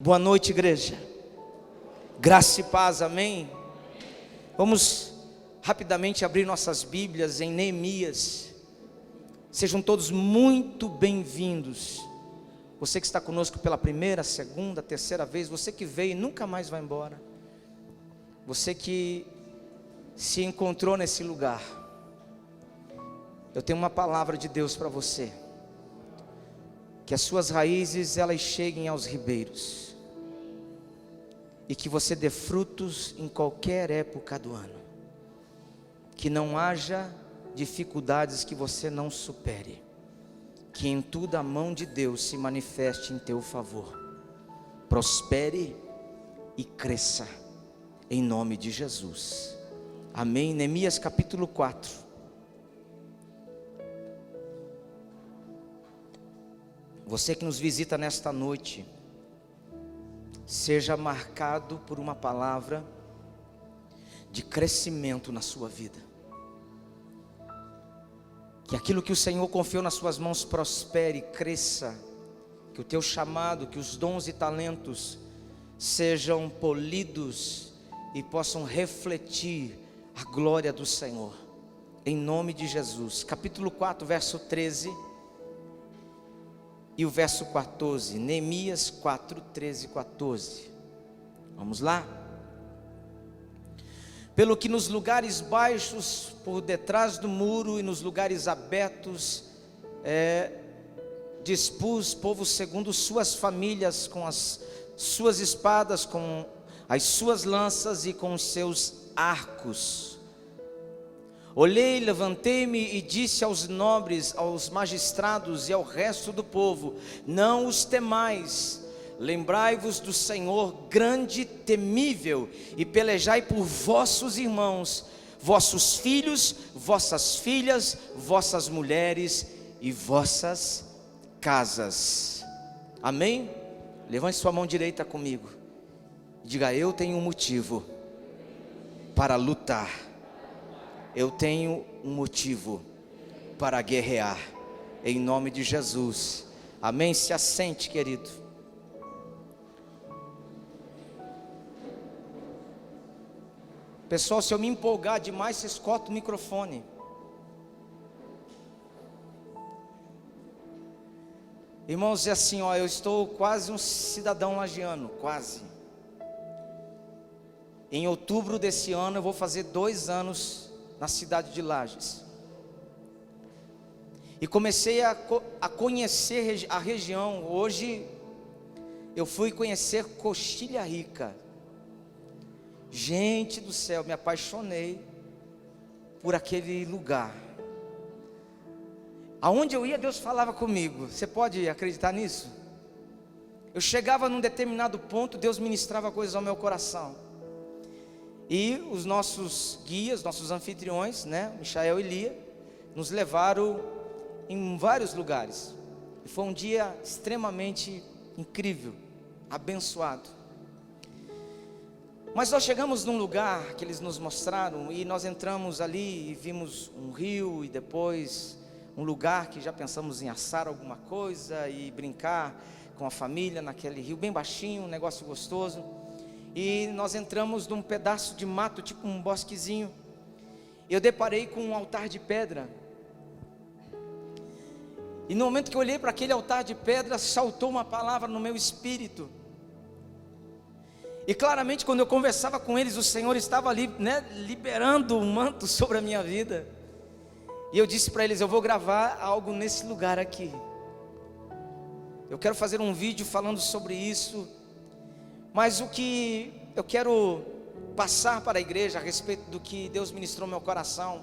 Boa noite, igreja. Graça e paz, amém? Vamos rapidamente abrir nossas Bíblias em Neemias. Sejam todos muito bem-vindos. Você que está conosco pela primeira, segunda, terceira vez, você que veio e nunca mais vai embora, você que se encontrou nesse lugar, eu tenho uma palavra de Deus para você. Que as suas raízes elas cheguem aos ribeiros, e que você dê frutos em qualquer época do ano, que não haja dificuldades que você não supere, que em tudo a mão de Deus se manifeste em teu favor, prospere e cresça, em nome de Jesus, amém. Neemias capítulo 4, você que nos visita nesta noite, seja marcado por uma palavra de crescimento na sua vida. Que aquilo que o Senhor confiou nas suas mãos prospere, cresça. Que o teu chamado, que os dons e talentos sejam polidos e possam refletir a glória do Senhor. Em nome de Jesus. Capítulo 4, verso 13. E o verso 14, Neemias 4, 13 e 14, vamos lá? Pelo que nos lugares baixos, por detrás do muro e nos lugares abertos, dispus povo segundo suas famílias, com as suas espadas, com as suas lanças e com os seus arcos. Olhei, levantei-me e disse aos nobres, aos magistrados e ao resto do povo: não os temais, lembrai-vos do Senhor grande e temível, e pelejai por vossos irmãos, vossos filhos, vossas filhas, vossas mulheres e vossas casas. Amém? Levante sua mão direita comigo, diga: eu tenho um motivo para lutar. Eu tenho um motivo para guerrear, em nome de Jesus, amém? Se assente, querido. Pessoal, se eu me empolgar demais, vocês cortam o microfone. Irmãos, é assim, eu estou quase um cidadão lagiano, quase. Em outubro desse ano eu vou fazer 2 anos na cidade de Lages, e comecei a conhecer a região. Hoje eu fui conhecer Coxilha Rica. Gente do céu, me apaixonei por aquele lugar. Aonde eu ia, Deus falava comigo. Você pode acreditar nisso? Eu chegava num determinado ponto, Deus ministrava coisas ao meu coração. E os nossos guias, nossos anfitriões, Michael e Lia, nos levaram em vários lugares. E foi um dia extremamente incrível, abençoado. Mas nós chegamos num lugar que eles nos mostraram, e nós entramos ali e vimos um rio, e depois um lugar que já pensamos em assar alguma coisa e brincar com a família naquele rio bem baixinho, um negócio gostoso. E nós entramos num pedaço de mato, tipo um bosquezinho. Eu deparei com um altar de pedra. E no momento que eu olhei para aquele altar de pedra, saltou uma palavra no meu espírito. E claramente, quando eu conversava com eles, o Senhor estava ali, liberando um manto sobre a minha vida. E eu disse para eles: eu vou gravar algo nesse lugar aqui. Eu quero fazer um vídeo falando sobre isso. Mas o que eu quero passar para a igreja a respeito do que Deus ministrou no meu coração,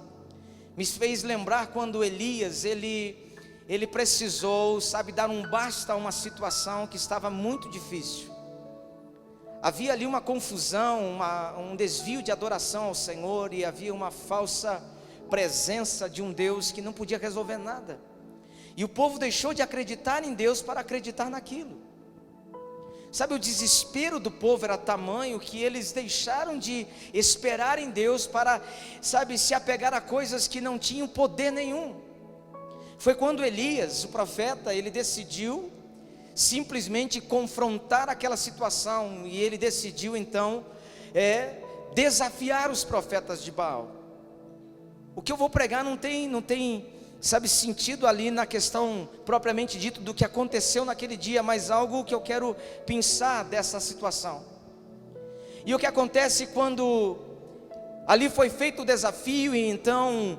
me fez lembrar quando Elias, ele precisou, dar um basta a uma situação que estava muito difícil. Havia ali uma confusão, um desvio de adoração ao Senhor, e havia uma falsa presença de um Deus que não podia resolver nada. E o povo deixou de acreditar em Deus para acreditar naquilo. O desespero do povo era tamanho que eles deixaram de esperar em Deus para, se apegar a coisas que não tinham poder nenhum. Foi quando Elias, o profeta, ele decidiu simplesmente confrontar aquela situação, e ele decidiu então desafiar os profetas de Baal. O que eu vou pregar não tem, sabe, sentido ali na questão propriamente dito do que aconteceu naquele dia, mas algo que eu quero pensar dessa situação. E o que acontece quando ali foi feito o desafio, e então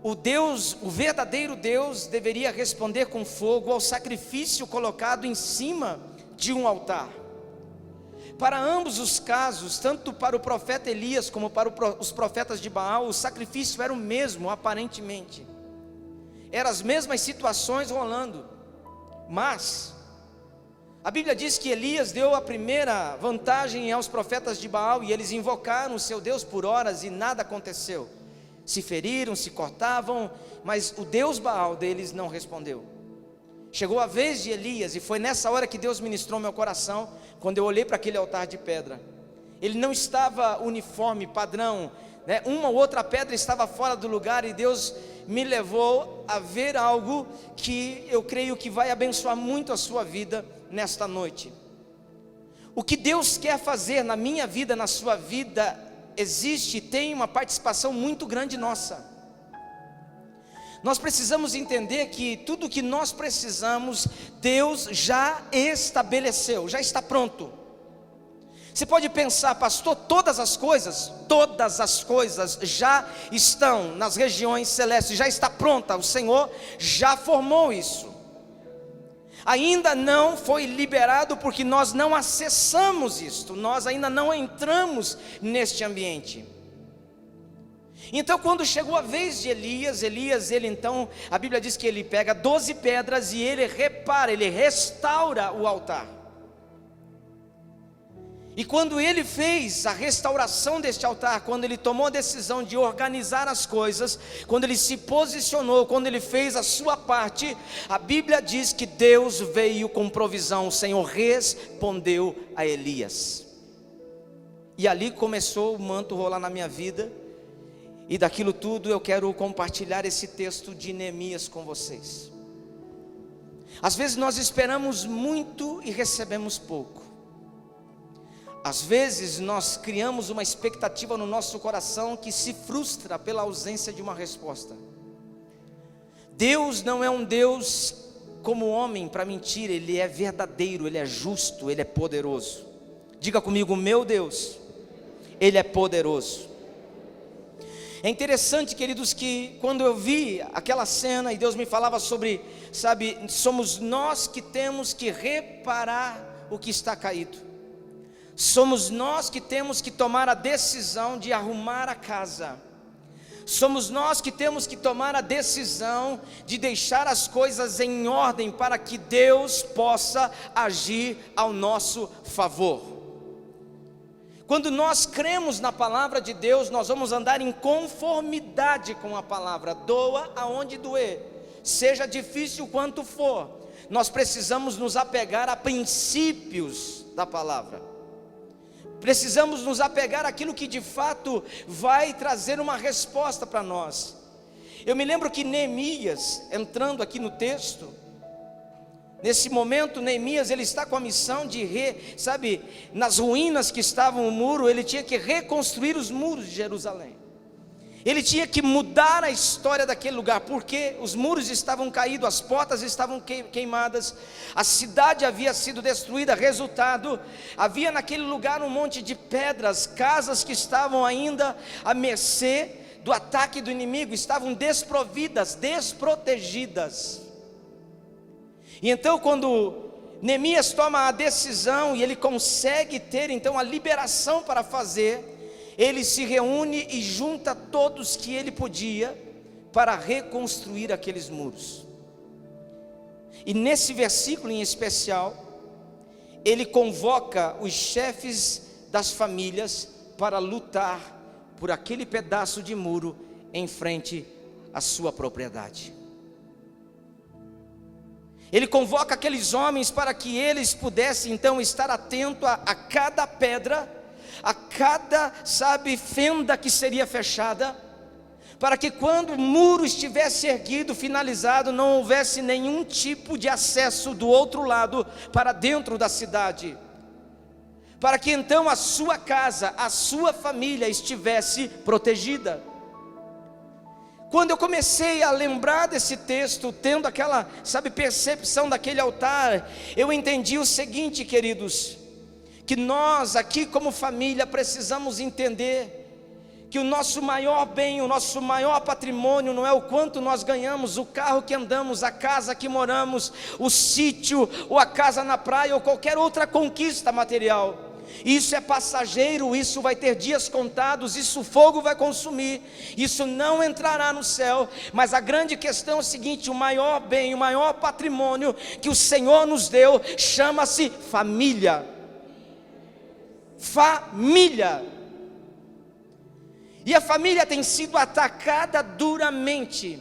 o verdadeiro Deus deveria responder com fogo ao sacrifício colocado em cima de um altar. Para ambos os casos, tanto para o profeta Elias como para os profetas de Baal, o sacrifício era o mesmo aparentemente. Eram as mesmas situações rolando. Mas a Bíblia diz que Elias deu a primeira vantagem aos profetas de Baal, e eles invocaram o seu Deus por horas e nada aconteceu. Se feriram, se cortavam, mas o Deus Baal deles não respondeu. Chegou a vez de Elias, e foi nessa hora que Deus ministrou meu coração, quando eu olhei para aquele altar de pedra. Ele não estava uniforme, padrão, né? Uma ou outra pedra estava fora do lugar, e Deus me levou a ver algo que eu creio que vai abençoar muito a sua vida nesta noite. O que Deus quer fazer na minha vida, na sua vida, existe e tem uma participação muito grande nossa. Nós precisamos entender que tudo que nós precisamos, Deus já estabeleceu, já está pronto. Você pode pensar, pastor, todas as coisas já estão nas regiões celestes, já está pronta, o Senhor já formou isso. Ainda não foi liberado porque nós não acessamos isto, nós ainda não entramos neste ambiente. Então quando chegou a vez de Elias, ele então, a Bíblia diz que ele pega 12 pedras e ele repara, ele restaura o altar. E quando ele fez a restauração deste altar, quando ele tomou a decisão de organizar as coisas, quando ele se posicionou, quando ele fez a sua parte, a Bíblia diz que Deus veio com provisão, o Senhor respondeu a Elias. E ali começou o manto rolar na minha vida, e daquilo tudo eu quero compartilhar esse texto de Neemias com vocês. Às vezes nós esperamos muito e recebemos pouco. Às vezes nós criamos uma expectativa no nosso coração que se frustra pela ausência de uma resposta. Deus não é um Deus como homem para mentir, Ele é verdadeiro, Ele é justo, Ele é poderoso. Diga comigo, meu Deus, Ele é poderoso. É interessante, queridos, que quando eu vi aquela cena e Deus me falava sobre, sabe, somos nós que temos que reparar o que está caído. Somos nós que temos que tomar a decisão de arrumar a casa. Somos nós que temos que tomar a decisão de deixar as coisas em ordem para que Deus possa agir ao nosso favor. Quando nós cremos na palavra de Deus, nós vamos andar em conformidade com a palavra, doa aonde doer, seja difícil quanto for, nós precisamos nos apegar a princípios da palavra. Precisamos nos apegar àquilo que de fato vai trazer uma resposta para nós. Eu me lembro que Neemias, entrando aqui no texto, nesse momento Neemias, ele está com a missão de nas ruínas que estavam o muro, ele tinha que reconstruir os muros de Jerusalém. Ele tinha que mudar a história daquele lugar, porque os muros estavam caídos, as portas estavam queimadas, a cidade havia sido destruída. Resultado, havia naquele lugar um monte de pedras, casas que estavam ainda à mercê do ataque do inimigo, estavam desprovidas, desprotegidas. E então quando Neemias toma a decisão e ele consegue ter então a liberação para fazer, ele se reúne e junta todos que ele podia para reconstruir aqueles muros. E nesse versículo em especial, ele convoca os chefes das famílias para lutar por aquele pedaço de muro em frente à sua propriedade. Ele convoca aqueles homens para que eles pudessem então estar atentos a cada pedra, a cada, fenda que seria fechada, para que quando o muro estivesse erguido, finalizado, não houvesse nenhum tipo de acesso do outro lado para dentro da cidade, para que então a sua casa, a sua família estivesse protegida. Quando eu comecei a lembrar desse texto, tendo aquela, percepção daquele altar, eu entendi o seguinte, queridos, que nós aqui como família precisamos entender que o nosso maior bem, o nosso maior patrimônio não é o quanto nós ganhamos, o carro que andamos, a casa que moramos, o sítio, ou a casa na praia, ou qualquer outra conquista material. Isso é passageiro, isso vai ter dias contados, isso o fogo vai consumir, isso não entrará no céu. Mas a grande questão é o seguinte: o maior bem, o maior patrimônio que o Senhor nos deu, chama-se família. Família. E a família tem sido atacada duramente.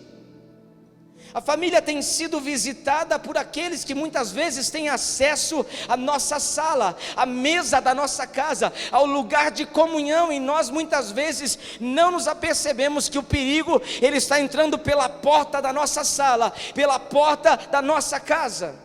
A família tem sido visitada por aqueles que muitas vezes têm acesso à nossa sala, à mesa da nossa casa, ao lugar de comunhão, e nós muitas vezes não nos apercebemos que o perigo, ele está entrando pela porta da nossa sala, pela porta da nossa casa.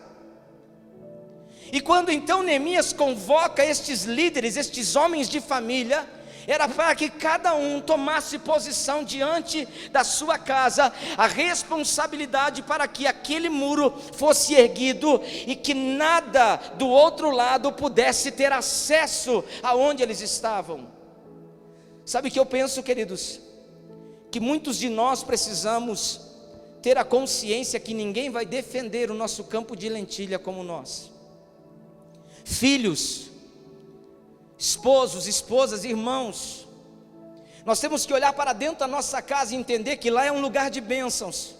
E quando então Neemias convoca estes líderes, estes homens de família, era para que cada um tomasse posição diante da sua casa, a responsabilidade para que aquele muro fosse erguido e que nada do outro lado pudesse ter acesso aonde eles estavam. Sabe o que eu penso, queridos? Que muitos de nós precisamos ter a consciência que ninguém vai defender o nosso campo de lentilha como nós. Filhos, esposos, esposas, irmãos, nós temos que olhar para dentro da nossa casa e entender que lá é um lugar de bênçãos,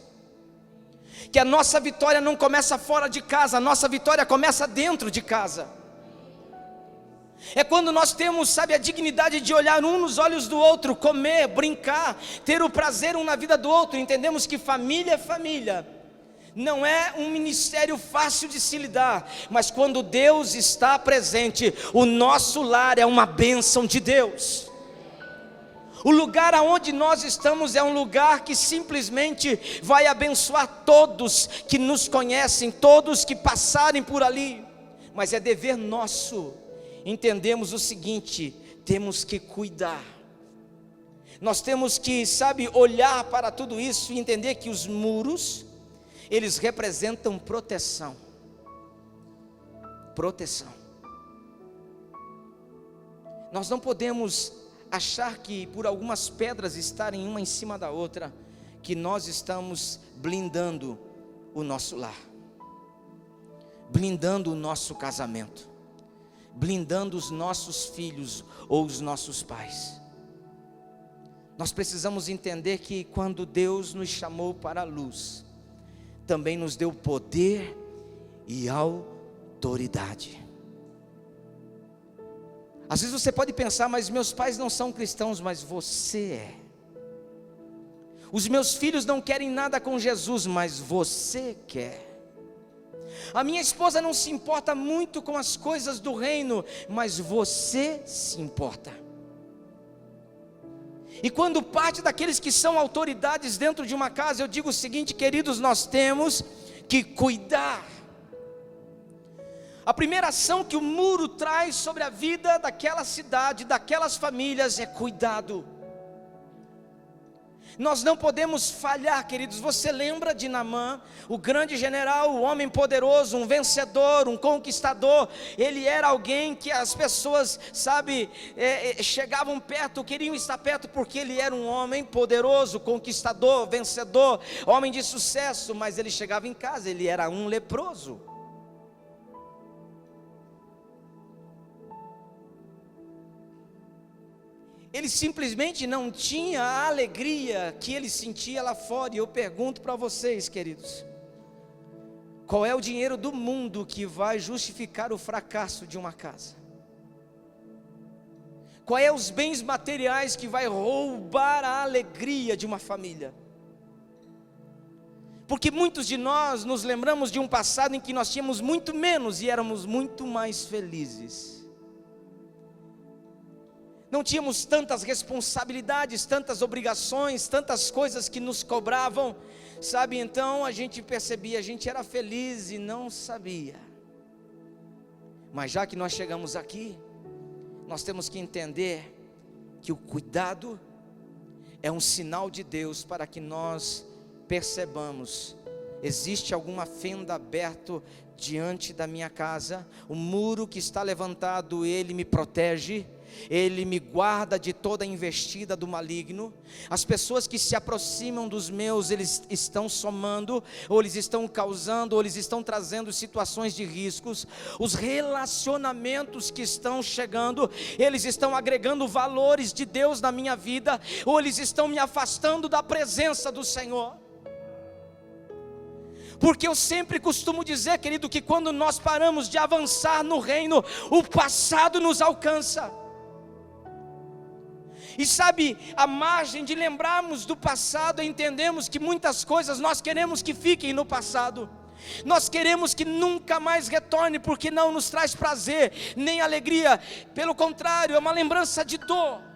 que a nossa vitória não começa fora de casa, a nossa vitória começa dentro de casa. É quando nós temos, a dignidade de olhar um nos olhos do outro, comer, brincar, ter o prazer um na vida do outro. Entendemos que família é família. Não é um ministério fácil de se lidar, mas quando Deus está presente, o nosso lar é uma bênção de Deus. O lugar aonde nós estamos é um lugar que simplesmente vai abençoar todos que nos conhecem, todos que passarem por ali. Mas é dever nosso entendemos o seguinte: temos que cuidar. Nós temos que, olhar para tudo isso e entender que os muros, eles representam proteção. Proteção. Nós não podemos achar que por algumas pedras estarem uma em cima da outra, que nós estamos blindando o nosso lar, blindando o nosso casamento, blindando os nossos filhos ou os nossos pais. Nós precisamos entender que quando Deus nos chamou para a luz, também nos deu poder e autoridade. Às vezes você pode pensar: mas meus pais não são cristãos. Mas você é. Os meus filhos não querem nada com Jesus, mas você quer. A minha esposa não se importa muito com as coisas do reino, mas você se importa. E quando parte daqueles que são autoridades dentro de uma casa, eu digo o seguinte, queridos: nós temos que cuidar. A primeira ação que o muro traz sobre a vida daquela cidade, daquelas famílias, é cuidado. Nós não podemos falhar, queridos. Você lembra de Naamã, o grande general, o homem poderoso, um vencedor, um conquistador? Ele era alguém que as pessoas, chegavam perto, queriam estar perto, porque ele era um homem poderoso, conquistador, vencedor, homem de sucesso. Mas ele chegava em casa, ele era um leproso. Ele simplesmente não tinha a alegria que ele sentia lá fora. E eu pergunto para vocês, queridos: qual é o dinheiro do mundo que vai justificar o fracasso de uma casa? Qual é os bens materiais que vai roubar a alegria de uma família? Porque muitos de nós nos lembramos de um passado em que nós tínhamos muito menos e éramos muito mais felizes. não tínhamos tantas responsabilidades, tantas obrigações, tantas coisas que nos cobravam, sabe? Então a gente percebia, a gente era feliz e não sabia. Mas já que nós chegamos aqui, nós temos que entender que o cuidado é um sinal de Deus para que nós percebamos: existe alguma fenda aberta diante da minha casa, o muro que está levantado, ele me protege, ele me guarda de toda investida do maligno. As pessoas que se aproximam dos meus, eles estão somando, ou eles estão causando, ou eles estão trazendo situações de riscos. Os relacionamentos que estão chegando, eles estão agregando valores de Deus na minha vida, ou eles estão me afastando da presença do Senhor. Porque eu sempre costumo dizer, querido, que quando nós paramos de avançar no reino, o passado nos alcança. E sabe, à margem de lembrarmos do passado, entendemos que muitas coisas nós queremos que fiquem no passado. Nós queremos que nunca mais retorne, porque não nos traz prazer, nem alegria. Pelo contrário, é uma lembrança de dor.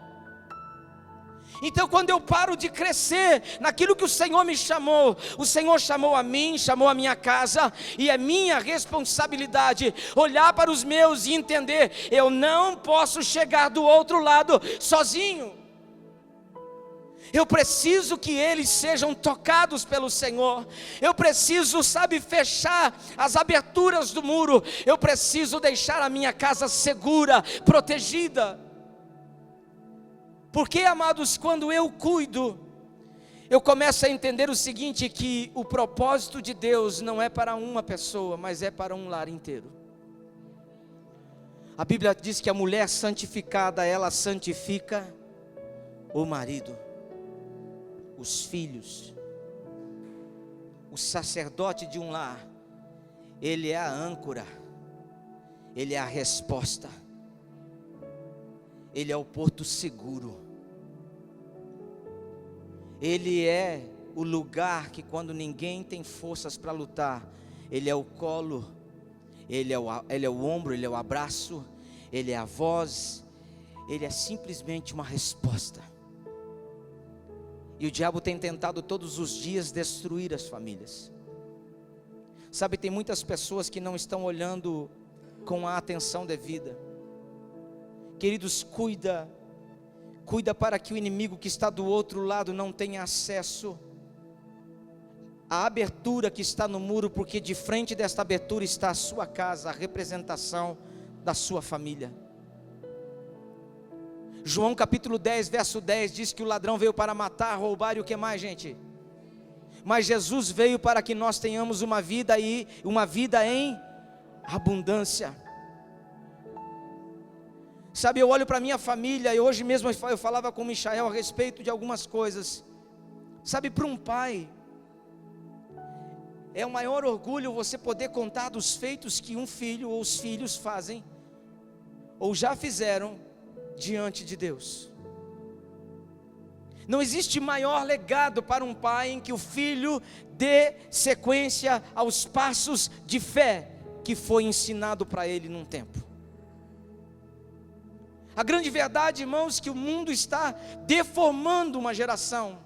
Então quando eu paro de crescer naquilo que o Senhor me chamou, o Senhor chamou a mim, chamou a minha casa, e é minha responsabilidade olhar para os meus e entender: eu não posso chegar do outro lado sozinho. Eu preciso que eles sejam tocados pelo Senhor. Eu preciso, sabe, fechar as aberturas do muro. Eu preciso deixar a minha casa segura, protegida. Porque, amados, quando eu cuido, eu começo a entender o seguinte: que o propósito de Deus não é para uma pessoa, mas é para um lar inteiro. A Bíblia diz que a mulher santificada, ela santifica o marido, os filhos. O sacerdote de um lar, ele é a âncora, ele é a resposta, ele é o porto seguro. Ele é o lugar que, quando ninguém tem forças para lutar, ele é o colo, ele é o ombro, ele é o abraço, ele é a voz, ele é simplesmente uma resposta. E o diabo tem tentado todos os dias destruir as famílias. Sabe, tem muitas pessoas que não estão olhando com a atenção devida. Queridos, cuida para que o inimigo que está do outro lado não tenha acesso à abertura que está no muro, porque de frente desta abertura está a sua casa, a representação da sua família. João capítulo 10, verso 10 diz que o ladrão veio para matar, roubar e o que mais, gente? Mas Jesus veio para que nós tenhamos uma vida em abundância. Sabe, eu olho para a minha família, e hoje mesmo eu falava com o Michael a respeito de algumas coisas. Sabe, para um pai, é o maior orgulho você poder contar dos feitos que um filho ou os filhos fazem, ou já fizeram, diante de Deus. Não existe maior legado para um pai em que o filho dê sequência aos passos de fé que foi ensinado para ele num tempo. A grande verdade, irmãos, é que o mundo está deformando uma geração.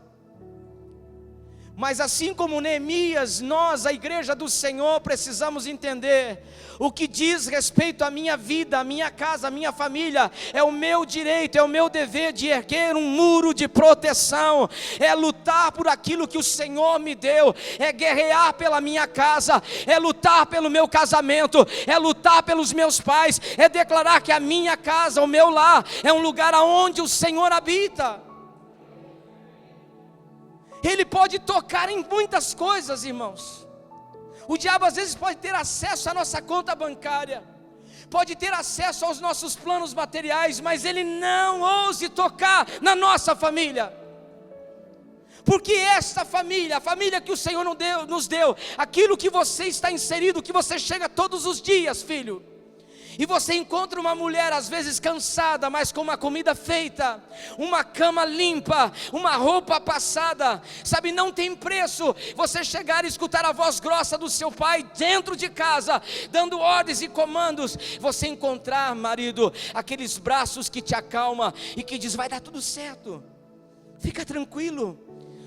Mas assim como Neemias, nós, a igreja do Senhor, precisamos entender: o que diz respeito à minha vida, à minha casa, à minha família, é o meu direito, é o meu dever de erguer um muro de proteção, é lutar por aquilo que o Senhor me deu, é guerrear pela minha casa, é lutar pelo meu casamento, é lutar pelos meus pais, é declarar que a minha casa, o meu lar, é um lugar onde o Senhor habita. Ele pode tocar em muitas coisas, irmãos. O diabo às vezes pode ter acesso à nossa conta bancária, pode ter acesso aos nossos planos materiais, mas ele não ouse tocar na nossa família. Porque esta família, a família que o Senhor nos deu, aquilo que você está inserido, que você chega todos os dias, filho, E você encontra uma mulher às vezes cansada, mas com uma comida feita, uma cama limpa, uma roupa passada. Sabe, não tem preço você chegar e escutar a voz grossa do seu pai dentro de casa, dando ordens e comandos. Você encontrar, marido, aqueles braços que te acalma e que diz: vai dar tudo certo, fica tranquilo.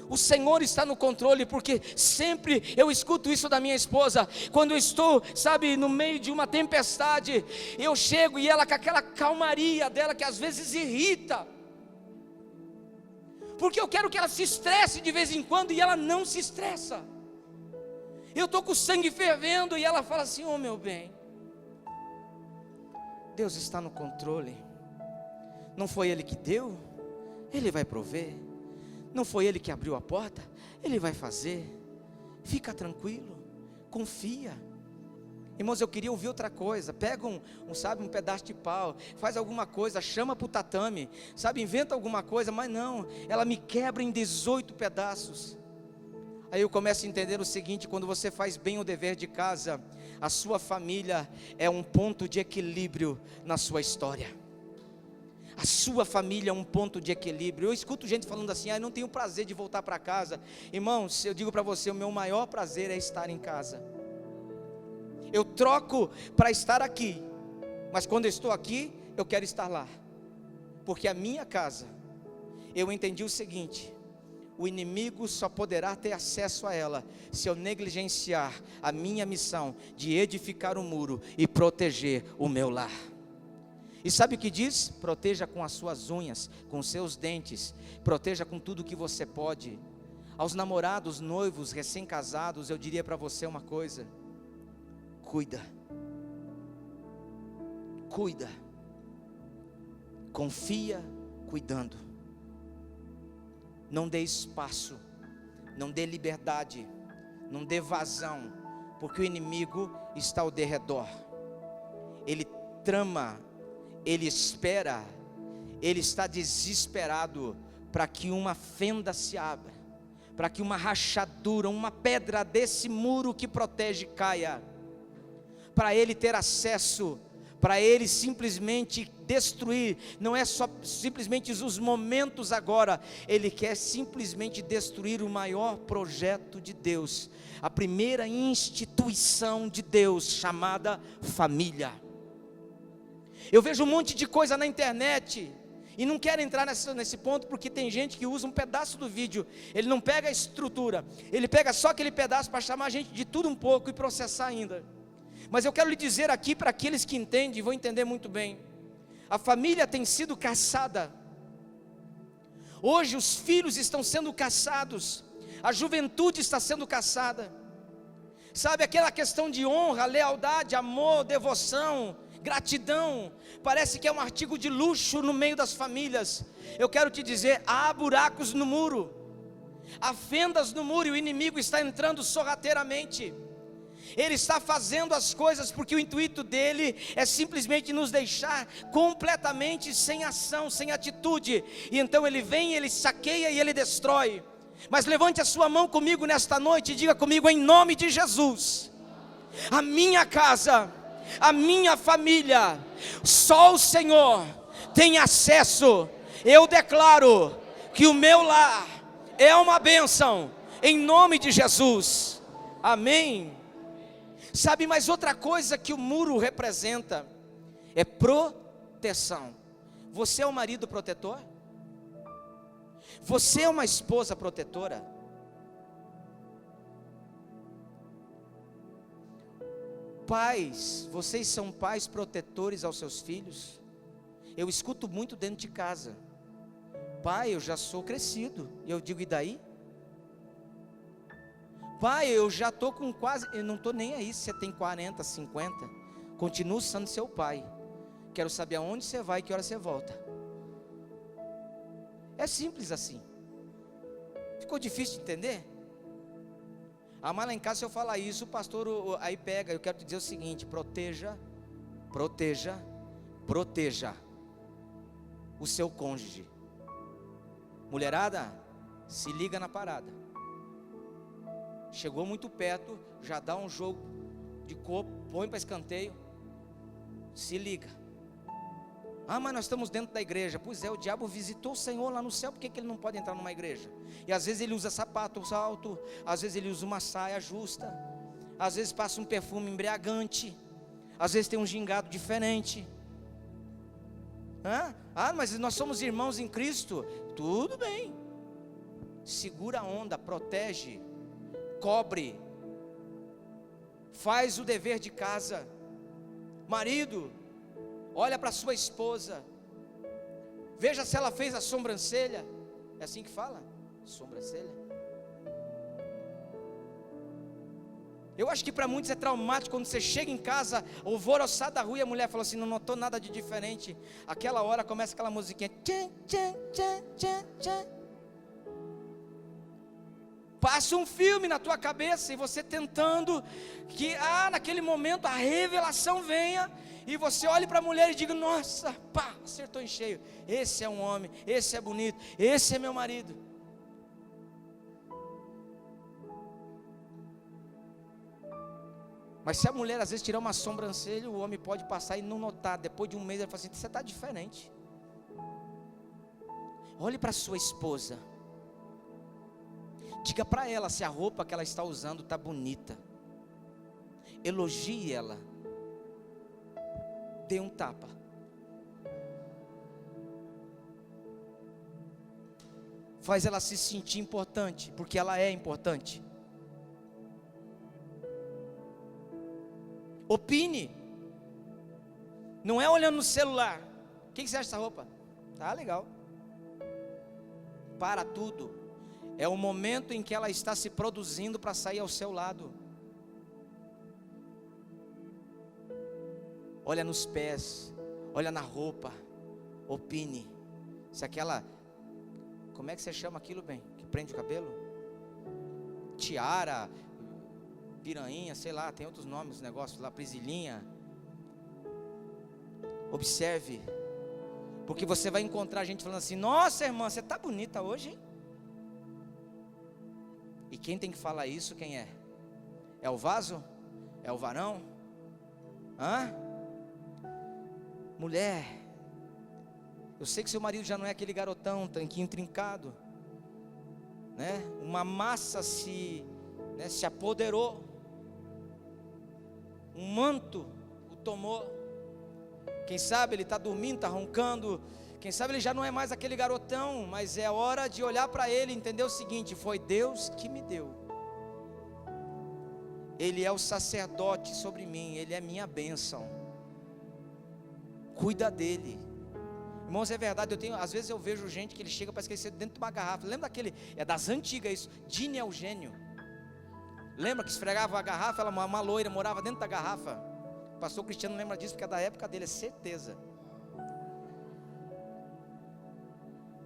O Senhor está no controle, porque sempre eu escuto isso da minha esposa. Quando eu estou, sabe, no meio de uma tempestade, eu chego e ela com aquela calmaria dela que às vezes irrita, porque eu quero que ela se estresse de vez em quando e ela não se estressa. Eu estou com o sangue fervendo e ela fala assim: oh meu bem, Deus está no controle. Não foi Ele que deu, Ele vai prover. Não foi Ele que abriu a porta, Ele vai fazer. Fica tranquilo, confia. Irmãos, eu queria ouvir outra coisa. Pega um pedaço de pau, faz alguma coisa, chama para o tatame, sabe, inventa alguma coisa. Mas não, ela me quebra em 18 pedaços. Aí eu começo a entender o seguinte: quando você faz bem o dever de casa, a sua família é um ponto de equilíbrio na sua história. A sua família é um ponto de equilíbrio. Eu escuto gente falando assim: eu não tenho prazer de voltar para casa. Irmãos, eu digo para você, o meu maior prazer é estar em casa. Eu troco para estar aqui, mas quando eu estou aqui, eu quero estar lá, porque a minha casa, eu entendi o seguinte: o inimigo só poderá ter acesso a ela se eu negligenciar a minha missão de edificar o muro e proteger o meu lar. E sabe o que diz? Proteja com as suas unhas, com os seus dentes, proteja com tudo que você pode. Aos namorados, noivos, recém-casados, eu diria para você uma coisa: cuida, confia cuidando, não dê espaço, não dê liberdade, não dê vazão, porque o inimigo está ao derredor. Ele trama, ele espera, ele está desesperado para que uma fenda se abra, para que uma rachadura, uma pedra desse muro que protege caia, para ele ter acesso, para ele simplesmente destruir. Não é só simplesmente os momentos agora, ele quer simplesmente destruir o maior projeto de Deus, a primeira instituição de Deus, chamada família. Eu vejo um monte de coisa na internet, e não quero entrar nesse ponto, porque tem gente que usa um pedaço do vídeo, ele não pega a estrutura, ele pega só aquele pedaço para chamar a gente de tudo um pouco e processar ainda. Mas eu quero lhe dizer aqui, para aqueles que entendem, vão entender muito bem: a família tem sido caçada. Hoje os filhos estão sendo caçados, a juventude está sendo caçada. Sabe, aquela questão de honra, lealdade, amor, devoção, gratidão, parece que é um artigo de luxo no meio das famílias. Eu quero te dizer: há buracos no muro, há fendas no muro, e o inimigo está entrando sorrateiramente. Ele está fazendo as coisas porque o intuito dele é simplesmente nos deixar completamente sem ação, sem atitude. E então ele vem, ele saqueia e ele destrói. Mas levante a sua mão comigo nesta noite e diga comigo: em nome de Jesus, a minha casa, a minha família, só o Senhor tem acesso. Eu declaro que o meu lar é uma bênção, em nome de Jesus, amém. Sabe, mas outra coisa que o muro representa é proteção. Você é um marido protetor? Você é uma esposa protetora? Pais, vocês são pais protetores aos seus filhos? Eu escuto muito dentro de casa: pai, eu já sou crescido. E eu digo: e daí? Pai, eu já estou com quase, eu não estou nem aí se você tem 40, 50, continuo sendo seu pai, quero saber aonde você vai e que hora você volta. É simples assim. Ficou difícil de entender? Mas lá em casa, se eu falar isso, o pastor aí pega. Eu quero te dizer o seguinte: proteja o seu cônjuge. Mulherada, se liga na parada. Chegou muito perto, já dá um jogo de corpo, põe para escanteio. Se liga. Ah, mas nós estamos dentro da igreja. Pois é, o diabo visitou o Senhor lá no céu. Por que ele não pode entrar numa igreja? E às vezes ele usa sapato alto, às vezes ele usa uma saia justa, às vezes passa um perfume embriagante, às vezes tem um gingado diferente. Ah, mas nós somos irmãos em Cristo. Tudo bem. Segura a onda, protege, cobre, faz o dever de casa. Marido, olha para sua esposa, veja se ela fez a sobrancelha. É assim que fala? Sobrancelha? Eu acho que para muitos é traumático quando você chega em casa, alvoroçado da rua, e a mulher fala assim: não notou nada de diferente. Aquela hora começa aquela musiquinha, tchan, tchan, tchan, tchan, tchan. Passa um filme na tua cabeça, e você tentando que naquele momento a revelação venha, e você olhe para a mulher e diga: nossa, pá, acertou em cheio. Esse é um homem, esse é bonito, esse é meu marido. Mas se a mulher às vezes tirar uma sobrancelha, o homem pode passar e não notar. Depois de um mês ele fala assim: você está diferente. Olhe para sua esposa, diga para ela se a roupa que ela está usando está bonita. Elogie ela. Dê um tapa. Faz ela se sentir importante, porque ela é importante. Opine. Não é olhando no celular. O que você acha dessa roupa? Tá legal. Para tudo. É o momento em que ela está se produzindo para sair ao seu lado. Olha nos pés, olha na roupa, opine. Se aquela, como é que você chama aquilo, bem? Que prende o cabelo? Tiara, piranha, sei lá, tem outros nomes, negócios lá, prisilinha. Observe, porque você vai encontrar gente falando assim: nossa irmã, você está bonita hoje, hein? E quem tem que falar isso, quem é? É o vaso? É o varão? Mulher, eu sei que seu marido já não é aquele garotão, tanquinho trincado, né? Uma massa se apoderou, um manto o tomou. Quem sabe ele está dormindo, está roncando. Quem sabe ele já não é mais aquele garotão, mas é hora de olhar para ele e entender o seguinte: foi Deus que me deu. Ele é o sacerdote sobre mim, ele é minha bênção. Cuida dele. Irmãos, é verdade, às vezes eu vejo gente que ele chega para esquecer dentro de uma garrafa. Lembra daquele, é das antigas isso, Dini Eugênio. Lembra que esfregava a garrafa, uma loira morava dentro da garrafa. O pastor Cristiano lembra disso porque é da época dele, é certeza.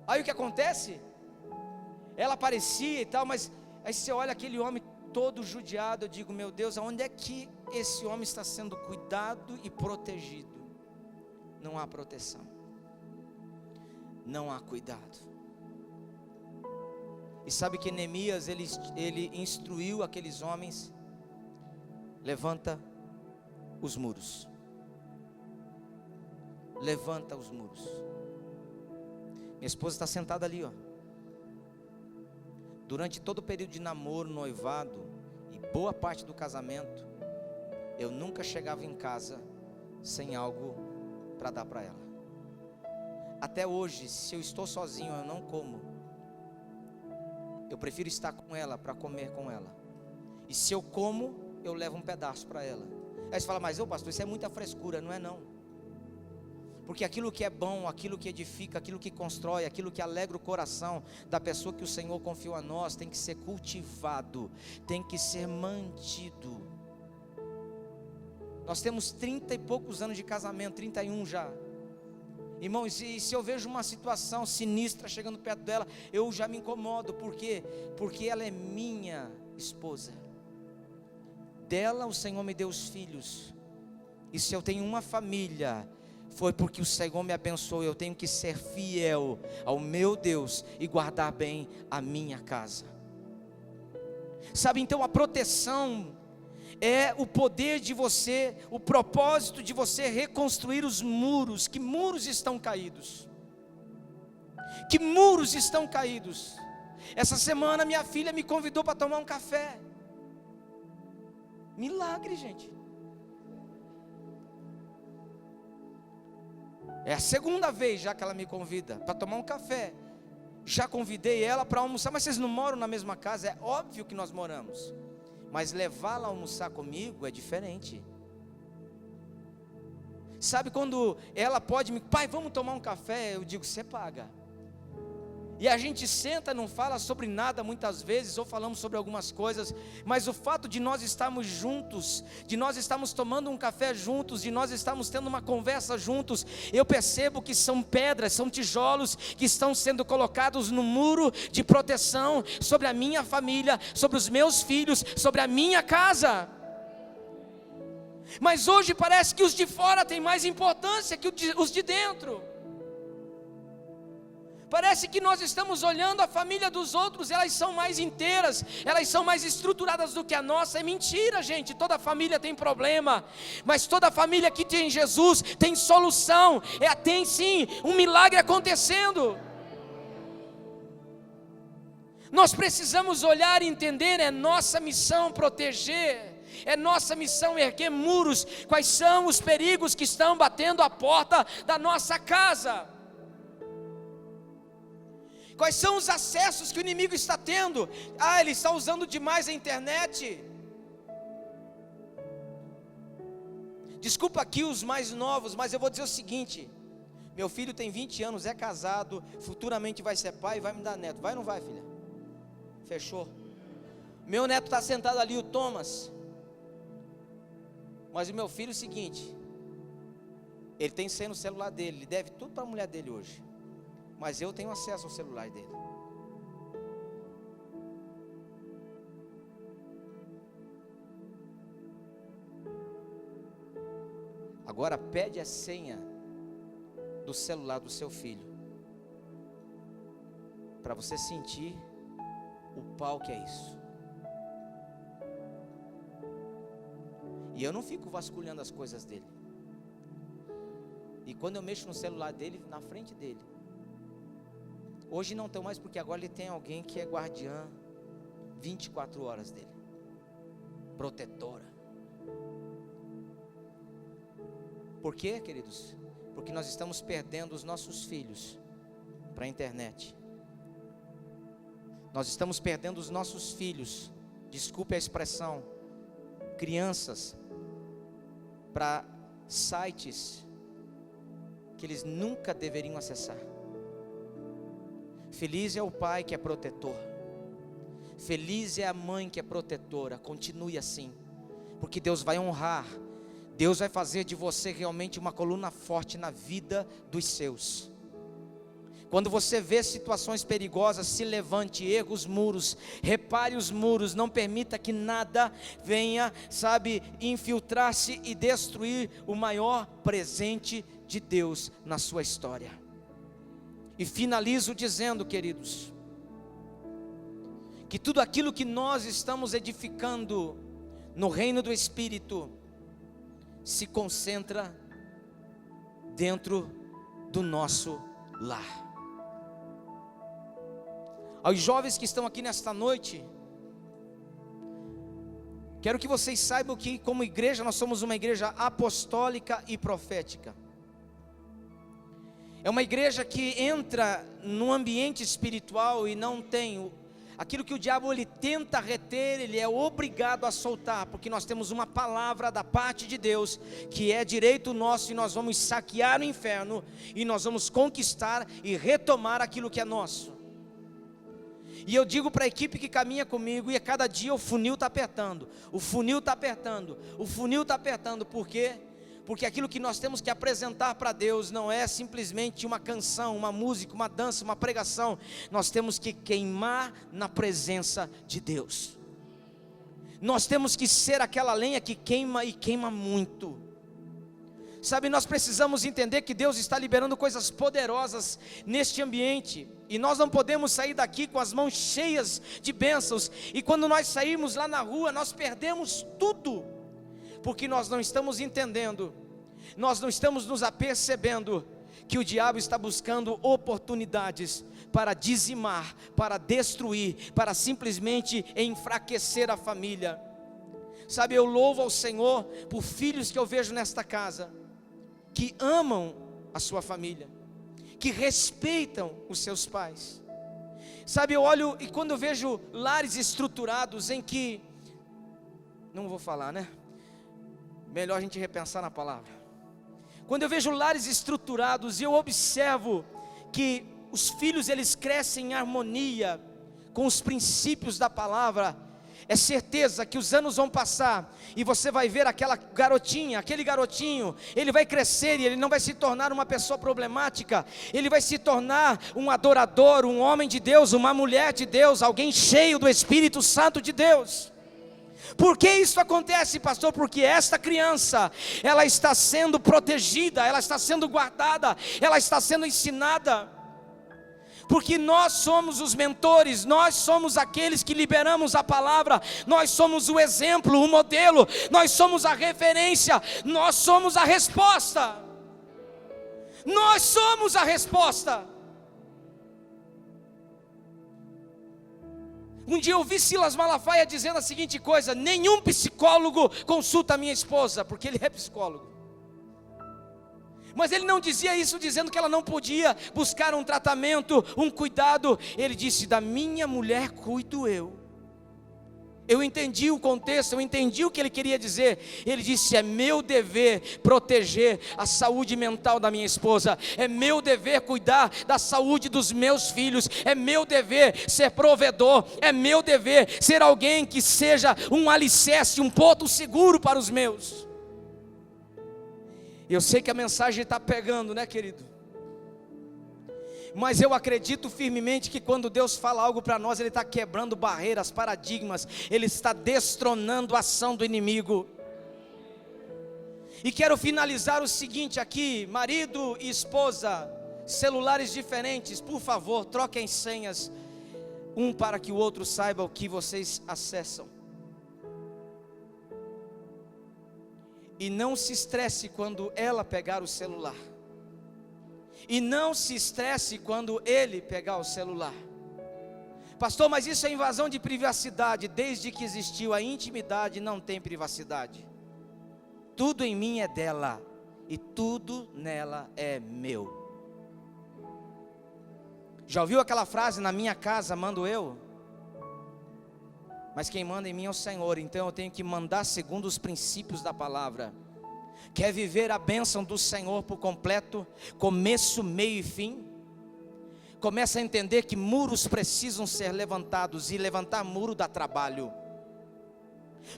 Aí o que acontece? Ela aparecia e tal, mas aí você olha aquele homem todo judiado. Eu digo: meu Deus, aonde é que esse homem está sendo cuidado e protegido? Não há proteção, não há cuidado. E sabe que Neemias, ele instruiu aqueles homens: levanta os muros. Levanta os muros. Minha esposa está sentada ali, ó. Durante todo o período de namoro, noivado e boa parte do casamento, eu nunca chegava em casa sem algo para dar para ela. Até hoje, se eu estou sozinho, eu não como. Eu prefiro estar com ela para comer com ela. E se eu como, eu levo um pedaço para ela. Aí você fala: mas pastor, isso é muita frescura. Não é não. Porque aquilo que é bom, aquilo que edifica, aquilo que constrói, aquilo que alegra o coração da pessoa que o Senhor confiou a nós, tem que ser cultivado, tem que ser mantido. Nós temos 30 e poucos anos de casamento, 31 já. Irmãos, e se eu vejo uma situação sinistra chegando perto dela, eu já me incomodo. Por quê? Porque ela é minha esposa. Dela o Senhor me deu os filhos. E se eu tenho uma família, foi porque o Senhor me abençoou. Eu tenho que ser fiel ao meu Deus e guardar bem a minha casa. Sabe, então a proteção, é o poder de você, o propósito de você reconstruir os muros. Que muros estão caídos? Que muros estão caídos? Essa semana minha filha me convidou para tomar um café. Milagre, gente. É a segunda vez já que ela me convida para tomar um café. Já convidei ela para almoçar, mas vocês não moram na mesma casa? É óbvio que nós moramos, mas levá-la a almoçar comigo é diferente. Sabe quando ela pode me, pai, vamos tomar um café? Eu digo, você paga. E a gente senta, não fala sobre nada muitas vezes, ou falamos sobre algumas coisas, mas o fato de nós estarmos juntos, de nós estarmos tomando um café juntos, de nós estarmos tendo uma conversa juntos, eu percebo que são pedras, são tijolos que estão sendo colocados no muro de proteção sobre a minha família, sobre os meus filhos, sobre a minha casa. Mas hoje parece que os de fora têm mais importância que os de dentro. Parece que nós estamos olhando a família dos outros, elas são mais inteiras, elas são mais estruturadas do que a nossa. É mentira, gente, toda família tem problema, mas toda família que tem Jesus tem solução, tem sim um milagre acontecendo. Nós precisamos olhar e entender, é nossa missão proteger, é nossa missão erguer muros. Quais são os perigos que estão batendo a porta da nossa casa? Quais são os acessos que o inimigo está tendo? Ele está usando demais a internet. Desculpa aqui os mais novos, mas eu vou dizer o seguinte: meu filho tem 20 anos, é casado, futuramente vai ser pai e vai me dar neto. Vai ou não vai, filha? Fechou. Meu neto está sentado ali, o Thomas. Mas o meu filho é o seguinte: ele tem senha no celular dele, ele deve tudo para a mulher dele hoje. Mas eu tenho acesso ao celular dele. Agora pede a senha do celular do seu filho, para você sentir o pau que é isso. E eu não fico vasculhando as coisas dele. E quando eu mexo no celular dele, na frente dele, hoje não tem mais, porque agora ele tem alguém que é guardiã 24 horas dele, protetora. Por quê, queridos? Porque nós estamos perdendo os nossos filhos para a internet. Nós estamos perdendo os nossos filhos, desculpe a expressão, crianças, para sites que eles nunca deveriam acessar. Feliz é o pai que é protetor, feliz é a mãe que é protetora. Continue assim, porque Deus vai honrar, Deus vai fazer de você realmente uma coluna forte na vida dos seus. Quando você vê situações perigosas, se levante, erga os muros, repare os muros, não permita que nada venha, infiltrar-se e destruir o maior presente de Deus na sua história. E finalizo dizendo, queridos, que tudo aquilo que nós estamos edificando no reino do Espírito se concentra dentro do nosso lar. Aos jovens que estão aqui nesta noite, quero que vocês saibam que como igreja nós somos uma igreja apostólica e profética. É uma igreja que entra no ambiente espiritual e não tem aquilo que o diabo ele tenta reter, ele é obrigado a soltar, porque nós temos uma palavra da parte de Deus, que é direito nosso, e nós vamos saquear o inferno, e nós vamos conquistar e retomar aquilo que é nosso. E eu digo para a equipe que caminha comigo, e a cada dia o funil está apertando, o funil está apertando, o funil está apertando. Por quê? Porque aquilo que nós temos que apresentar para Deus não é simplesmente uma canção, uma música, uma dança, uma pregação. Nós temos que queimar na presença de Deus. Nós temos que ser aquela lenha que queima e queima muito. Nós precisamos entender que Deus está liberando coisas poderosas neste ambiente, e nós não podemos sair daqui com as mãos cheias de bênçãos, e quando nós sairmos lá na rua, nós perdemos tudo. porque nós não estamos entendendo, nós não estamos nos apercebendo que o diabo está buscando oportunidades para dizimar, para destruir, para simplesmente enfraquecer a família. Sabe, eu louvo ao Senhor por filhos que eu vejo nesta casa, que amam a sua família, que respeitam os seus pais. Sabe, eu olho e quando eu vejo lares estruturados em que, não vou falar, né? Melhor a gente repensar na palavra. Quando eu vejo lares estruturados e eu observo que os filhos eles crescem em harmonia com os princípios da palavra, é certeza que os anos vão passar e você vai ver aquela garotinha, aquele garotinho, ele vai crescer e ele não vai se tornar uma pessoa problemática, ele vai se tornar um adorador, um homem de Deus, uma mulher de Deus, alguém cheio do Espírito Santo de Deus. Por que isso acontece, pastor? Porque esta criança, ela está sendo protegida, ela está sendo guardada, ela está sendo ensinada. Porque nós somos os mentores, nós somos aqueles que liberamos a palavra, nós somos o exemplo, o modelo, nós somos a referência, nós somos a resposta. Nós somos a resposta. Um dia eu ouvi Silas Malafaia dizendo a seguinte coisa: nenhum psicólogo consulta a minha esposa, porque ele é psicólogo. Mas ele não dizia isso dizendo que ela não podia buscar um tratamento, um cuidado. Ele disse: da minha mulher cuido eu. Eu entendi o contexto, eu entendi o que ele queria dizer. Ele disse: é meu dever proteger a saúde mental da minha esposa, é meu dever cuidar da saúde dos meus filhos, é meu dever ser provedor, é meu dever ser alguém que seja um alicerce, um ponto seguro para os meus. Eu sei que a mensagem está pegando, né, querido? Mas eu acredito firmemente que quando Deus fala algo para nós, Ele está quebrando barreiras, paradigmas, Ele está destronando a ação do inimigo. E quero finalizar o seguinte aqui: marido e esposa, celulares diferentes, por favor, troquem senhas, um para que o outro saiba o que vocês acessam. E não se estresse quando ela pegar o celular. E não se estresse quando ele pegar o celular. Pastor, mas isso é invasão de privacidade. Desde que existiu a intimidade, não tem privacidade. Tudo em mim é dela, e tudo nela é meu. Já ouviu aquela frase: na minha casa mando eu? Mas quem manda em mim é o Senhor, então eu tenho que mandar segundo os princípios da palavra. Quer viver a bênção do Senhor por completo, começo, meio e fim? Começa a entender que muros precisam ser levantados, e levantar muro dá trabalho.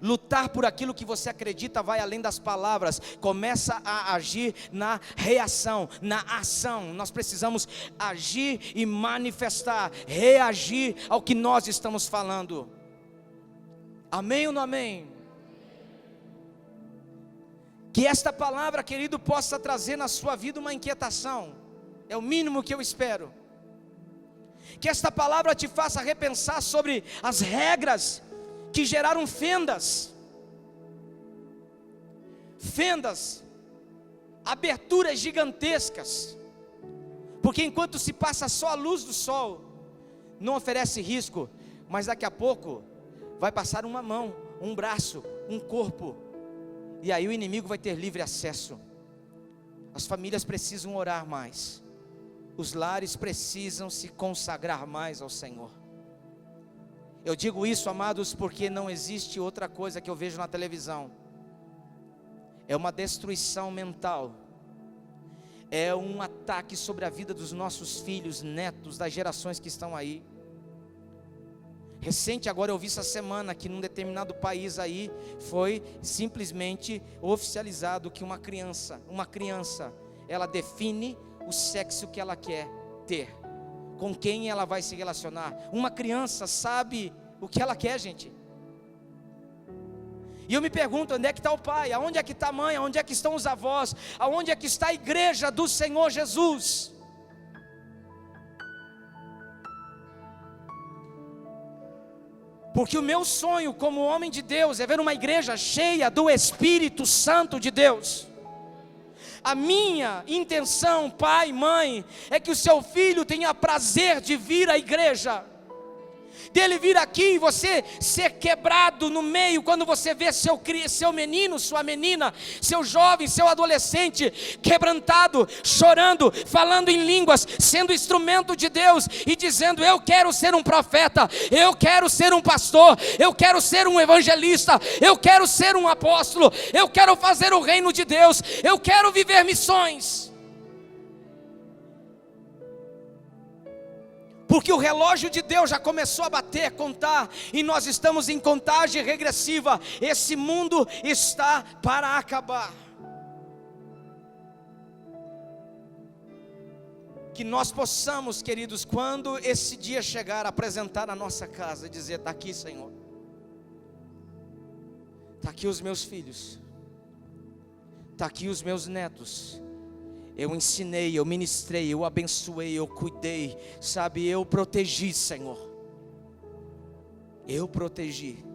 Lutar por aquilo que você acredita vai além das palavras. Começa a agir na reação, na ação. Nós precisamos agir e manifestar, reagir ao que nós estamos falando. Amém ou não amém? Que esta palavra, querido, possa trazer na sua vida uma inquietação. É o mínimo que eu espero. Que esta palavra te faça repensar sobre as regras que geraram fendas, aberturas gigantescas. Porque enquanto se passa só a luz do sol, não oferece risco, mas daqui a pouco vai passar uma mão, um braço, um corpo, e aí o inimigo vai ter livre acesso. As famílias precisam orar mais, os lares precisam se consagrar mais ao Senhor. Eu digo isso, amados, porque não existe outra coisa que eu vejo na televisão. É uma destruição mental, é um ataque sobre a vida dos nossos filhos, netos, das gerações que estão aí. Recente agora eu vi essa semana que num determinado país aí foi simplesmente oficializado que uma criança, ela define o sexo que ela quer ter, com quem ela vai se relacionar. Uma criança sabe o que ela quer, gente. E eu me pergunto, onde é que está o pai? Aonde é que está a mãe? Aonde é que estão os avós? Aonde é que está a igreja do Senhor Jesus? Porque o meu sonho como homem de Deus é ver uma igreja cheia do Espírito Santo de Deus. A minha intenção, pai, mãe, é que o seu filho tenha prazer de vir à igreja, dele vir aqui e você ser quebrado no meio, quando você vê seu menino, sua menina, seu jovem, seu adolescente, quebrantado, chorando, falando em línguas, sendo instrumento de Deus, e dizendo: eu quero ser um profeta, eu quero ser um pastor, eu quero ser um evangelista, eu quero ser um apóstolo, eu quero fazer o reino de Deus, eu quero viver missões. Porque o relógio de Deus já começou a bater, contar, e nós estamos em contagem regressiva. Esse mundo está para acabar. Que nós possamos, queridos, quando esse dia chegar, apresentar na nossa casa e dizer: está aqui, Senhor, está aqui os meus filhos, está aqui os meus netos. Eu ensinei, eu ministrei, eu abençoei, eu cuidei, sabe, eu protegi, Senhor. Eu protegi.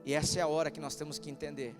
E essa é a hora que nós temos que entender.